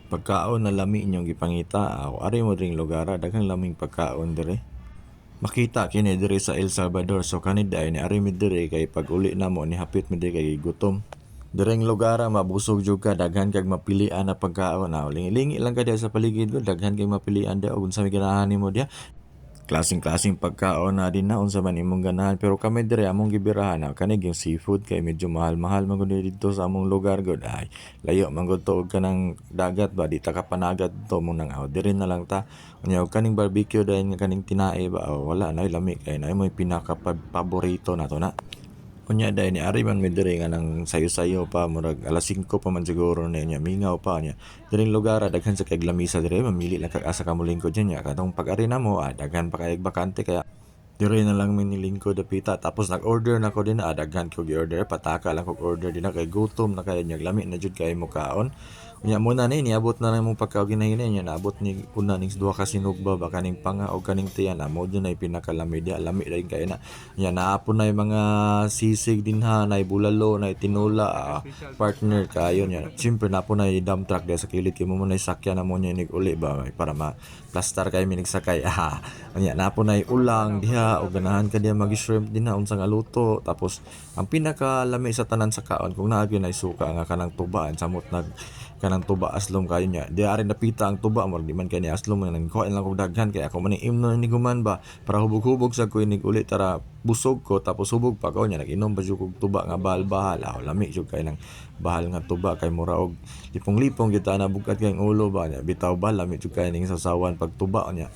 Pagkaon na lami inyong gipangita, ari mo dring lugar daghang laming pagkaon dire. Makita kini dire sa El Salvador, so kanid ay ni ari mi dire kay pag uli namo ni hapit mi dire kay gutom. Direng lugar mabusog jud ka, daghan kag mapilian na pagkaon. Lingi-lingi lang ka diya sa paligid ko, daghan kay mapilian diya ug unsa may ganahan nimo diya. Klaseng-klaseng pagkaon na din na unsa man imong ganahan, pero kami dire among gibirahan na kanig yung seafood kay medyo mahal-mahal man gud dito sa among lugar gud. Ay layo man gud to og kanang dagat ba, di ta ka panagat to mo nang dire na lang ta. Unya og kaning barbecue dayon nga kaning tinae ba, wala na lami kay na mo pinaka paborito nato na. Unya dahil ni ari man mi diri nga nang sayo-sayo pa murag alas 5 pa man siguro na niya mingaw pa niya. Diring lugar daghan sa kay lamisa dire, mamili lang kag asa ka molingkod niya katong pag-ari namo daghan pa kay bakante kaya dire na lang mi nilingkod dapita. Tapos nag-order na ko din daghan ko gi-order, pataka lang ko order din kay gutom na kay niya lami na jud kay mo kaon. Unya muna ni niabot na nang mong pagkauginahinay niya, naabot ni una ning duha ka sinugba ba kaning panga o kaning tiyan, mo dyan ay pinakalami diya, lami rin kay na. Unya naapon na yung mga sisig dinha, na bulalo, na tinula, partner kayo niya. Siyempre napon na yung dump truck diya sa kilid, kay mo muna sakyan na mo niya uli ba, para ma-plaster kayo minigsakay. Unya napon na yung ulang diha, o ganahan ka diya mag-shrimp din na, unsang aluto. Tapos ang pinakalami sa tanan sa kaon, kung naagyo na isuka nga kanang tubaan, samot kanang tuba aslom kayo niya. Di ari napita ang tuba mo di man kay ni aslom nang kuha lang kog daghan kay ako man imno ni guman ba para hubog-hubog sa ko inig uli tara busog ko tapos hubog pa ko niya nag-inom pa jud kog tuba nga bahal-bahal. Lami jud kay nang bahal nga tuba kay mura og lipong-lipong kita na bukat kay ulo ba niya. Bitaw ba lami jud kay ning sasawan pag tuba niya.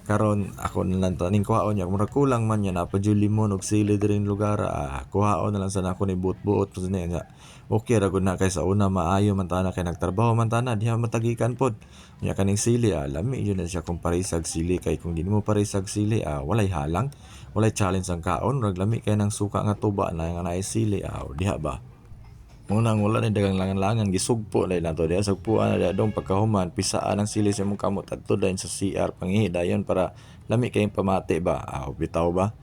Karon ako na lang taning kuhaon niya mura kulang man niya na pa jud limon og sili diring lugar. Kuhaon na lang sa nako ni buot-buot pa niya. Okay ra gud na kay sa una maayo man tana kay nagtrabaho man tana diha matagikan pod. Nya kaning sili lami yun na siya kung parisag sili kay kung di mo parisag sili walay halang, walay challenge ang kaon rag lami kay nang suka nga tuba na nga naay sili diha ba. Unang wala ni dagang langan-langan gisugpo na nato diha sagpuan na dong pagkahuman pisaan ang sili sa imong kamot adto dayon sa CR pangihi dayon para lami kay pamati ba. Bitaw ba.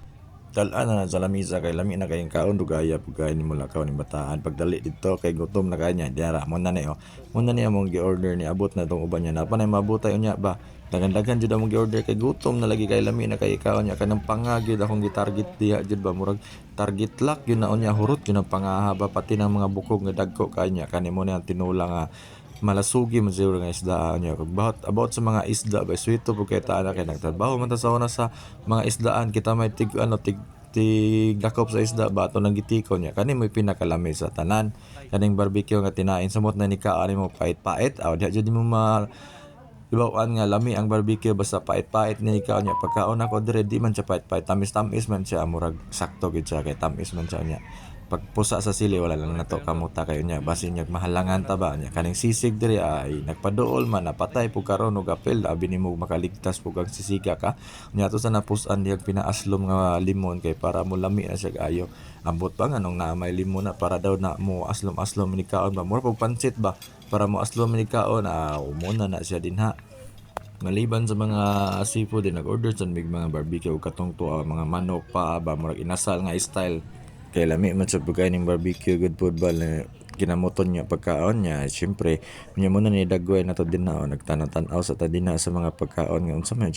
Dalan na sa lamisa kay lami na kayong kaon dugaya pagkain nimo lakaw ni batahan pagdali dito kay gutom na kanya diara mo na ni muna ni among gi-order ni abot na tong uban niya napa na mabutay unya ba dagan-dagan jud among gi-order kay gutom na lagi kay lami na kay kaon niya kanang pangagid akong gi-target diha jud ba murag target lock yun na unya hurot yun ang pangahaba pati ng mga bukog nga dagko kanya kanimo ni ang tinula nga malasugi man siguro nga isda niya about sa mga isda ba sweeto po kay taana kay nagtrabaho man ta sa una sa mga isdaan kita may tig dakop sa isda ba ato nang gitikon niya kani mo pinakalami sa tanan kaning barbecue nga tinain samot na ni kaani mo pait-pait diha jud mo libawaan nga lami ang barbecue basta pait-pait ni ikaw niya pagkaon ako dire di man siya pait-pait tamis-tamis man siya murag sakto gid siya kay tamis man siya niya pagpusa sa sili wala lang nato kamuta kayo niya basin niya mahalangan ta ba niya kaning sisig diri ay nagpaduol man napatay pug karon og apel abi nimo makaligtas pug ang sisiga ka nya to sa napusan diha pinaaslom nga limon kay para mo lami na siya kaayo ambot pa nga nung naamay limon na para daw na mo aslom-aslom ni kaon ba mura pag pansit ba para mo aslom ni kaon umuna na siya dinha. Maliban sa mga seafood din nag-order sa mga barbecue ug katong to mga manok pa ba murag inasal nga style kay lami man sa pagkain ng barbecue good food ba na kinamoton niya pagkaon niya syempre niya muna ni dagway na to din na nagtanaw-tanaw sa ta din sa mga pagkaon nga unsa man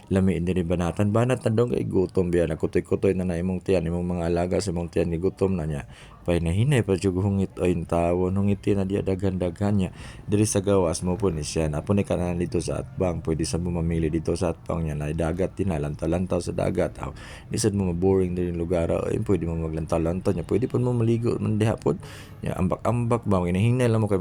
lami diri banatan banat na dong kay gutom biya nakutoy-kutoy na imong tiyan imong mga alaga sa imong tiyan ni gutom na niya pahinahinay pa jud hungit ay tawon hungiti na diya daghan-daghan niya diri sa gawas mo po ni siya napon ni kanan dito sa atbang pwede sa mo mamili dito sa atbang niya na dagat din lantaw-lantaw sa dagat di sad mo boring diri lugar pwede mo maglantaw-lantaw niya pwede pud mo maligo man diha pod ya ambak-ambak ba hinahinay lang mo kay